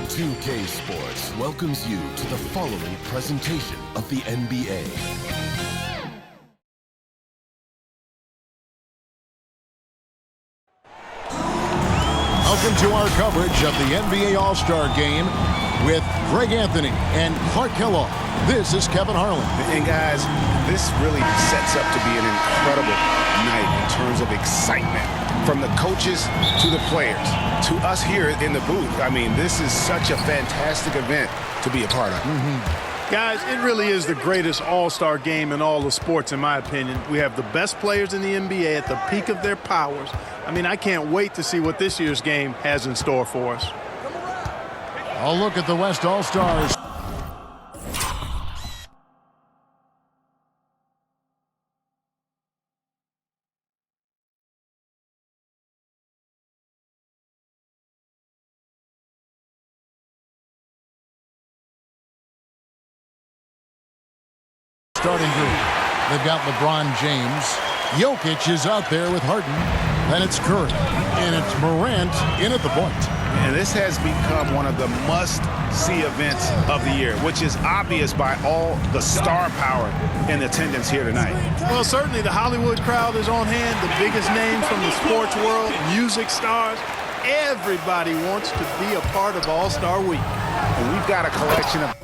2K Sports welcomes you to the following presentation of the NBA. Welcome to our coverage of the NBA All-Star Game with Greg Anthony and Clark Kellogg. This is Kevin Harlan. And guys, this really sets up to be an incredible night in terms of excitement from the coaches to the players to us here in the booth. I mean, this is such a fantastic event to be a part of. Guys, it really is the greatest all-star game in all of sports, in my opinion. We have the best players in the NBA at the peak of their powers. I mean, I can't wait to see what this year's game has in store for us. I'll look at the West All-Stars. Starting group. They've got LeBron James. Jokic is out there with Harden. Then it's Curry. And it's Morant in at the point. And this has become one of the must-see events of the year, which is obvious by all the star power in attendance here tonight. Well, certainly the Hollywood crowd is on hand, the biggest names from the sports world, music stars. Everybody wants to be a part of All-Star Week. And we've got a collection of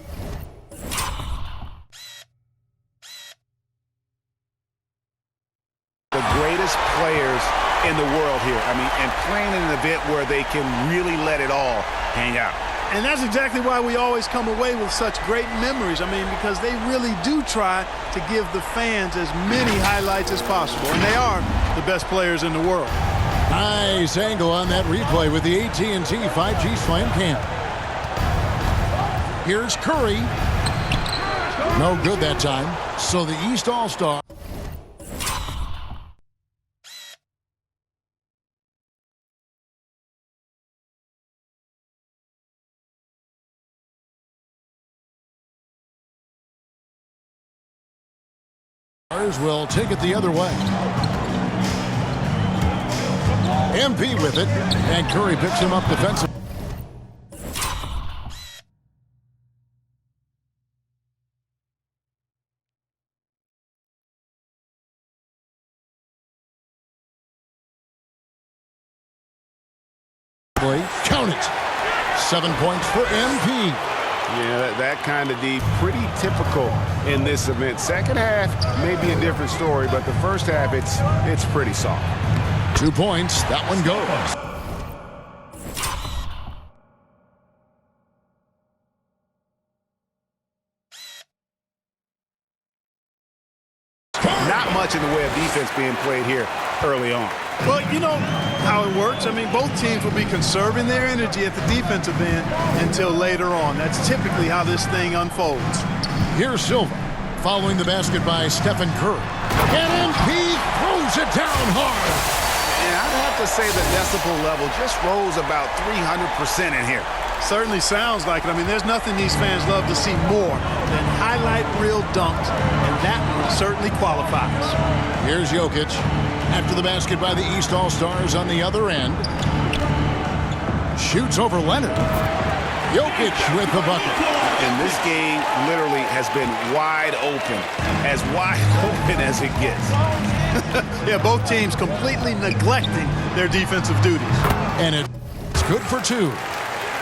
the greatest players in the world here. I mean, and playing in an event where they can really let it all hang out. And that's exactly why we always come away with such great memories. I mean, because they really do try to give the fans as many highlights as possible. And they are the best players in the world. Nice angle on that replay with the AT&T 5G Slam Cam. Here's Curry. No good that time. So the East All-Star. Will take it the other way. MP with it, and Curry picks him up defensively. Count it. 7 points for MP. Yeah, that kind of D, pretty typical in this event. Second half may be a different story, but the first half, it's pretty soft. 2 points. That one goes. Not much in the way of defense being played here early on. Well, you know how it works. I mean, both teams will be conserving their energy at the defensive end until later on. That's typically how this thing unfolds. Here's Silva, following the basket by Stephen Curry. And MP throws it down hard. And I'd have to say the decibel level just rose about 300% in here. Certainly sounds like it. I mean, there's nothing these fans love to see more than highlight reel dunks, and that one certainly qualifies. Here's Jokic. After the basket by the East All-Stars on the other end. Shoots over Leonard. Jokic with the bucket. And this game literally has been wide open as it gets. Yeah, both teams completely neglecting their defensive duties. And it's good for 2.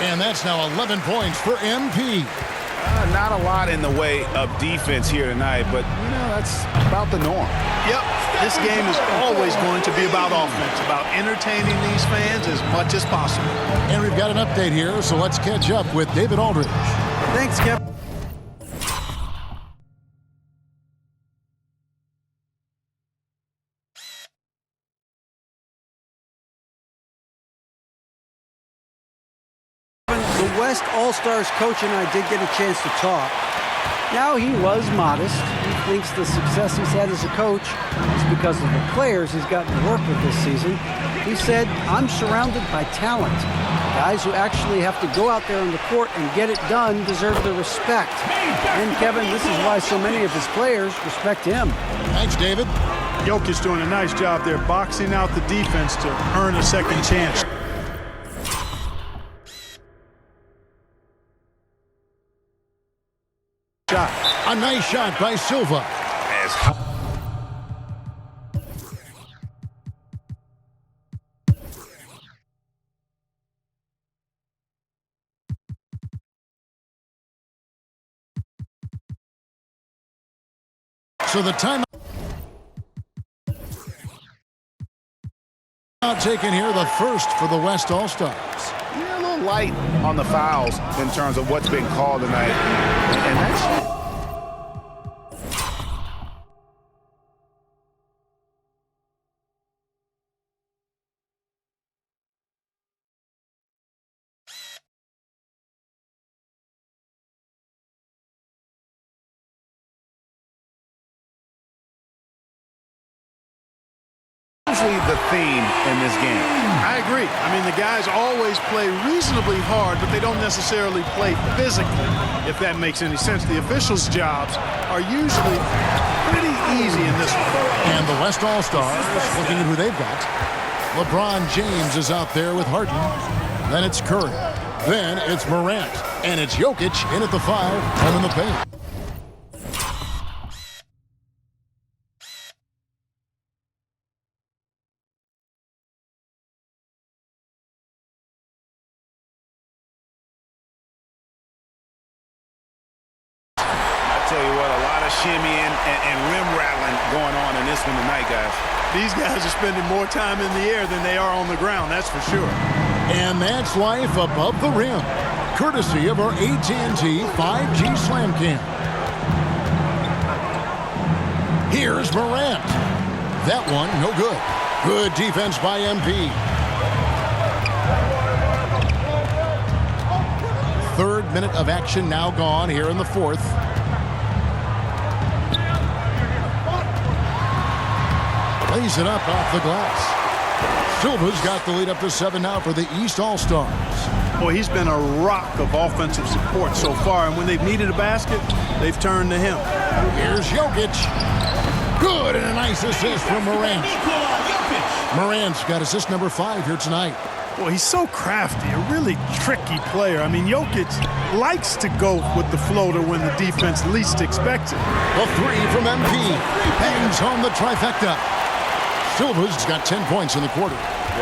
And that's now 11 points for MP. Not a lot in the way of defense here tonight, but, you know, that's about the norm. Yep, this game is always going to be about offense, about entertaining these fans as much as possible. And we've got an update here, so let's catch up with David Aldridge. Thanks, Kevin. The West All-Stars coach and I did get a chance to talk. Now, he was modest. He thinks the success he's had as a coach is because of the players he's gotten to work with this season. He said, I'm surrounded by talent. Guys who actually have to go out there on the court and get it done deserve the respect. And, Kevin, this is why so many of his players respect him. Thanks, David. Jokic doing a nice job there, boxing out the defense to earn a second chance. Shot. A nice shot by Silva. So the timeout taken here, the first for the West All-Stars. Yeah, a little light on the fouls in terms of what's been called tonight. And that's... usually the theme in this game. I agree. I mean, the guys always play reasonably hard, but they don't necessarily play physically, if that makes any sense. The officials' jobs are usually pretty easy in this one. And the West All-Stars, looking at who they've got. LeBron James is out there with Harden. Then it's Curry. Then it's Morant. And it's Jokic in at the 5, home in the paint. Tell you what, a lot of shimmying and rim rattling going on in this one tonight, guys. These guys are spending more time in the air than they are on the ground, that's for sure. And that's life above the rim, courtesy of our AT&T 5G Slam Cam. Here's Morant. That one, no good. Good defense by MP. Third minute of action now gone here in the fourth. Lays it up off the glass. Silva's got the lead up to 7 now for the East All-Stars. Boy, he's been a rock of offensive support so far, and when they've needed a basket, they've turned to him. Here's Jokic. Good, and a nice assist from Morant. Morant's got assist number 5 here tonight. Boy, he's so crafty, a really tricky player. I mean, Jokic likes to go with the floater when the defense least expects it. The 3 from MP. Bangs home the trifecta. Silva's got 10 points in the quarter.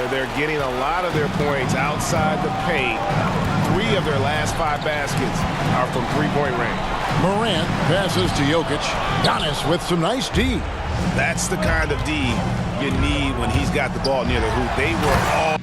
They're getting a lot of their points outside the paint. 3 of their last 5 baskets are from three-point range. Morant passes to Jokic. Giannis with some nice D. That's the kind of D you need when he's got the ball near the hoop. They were all...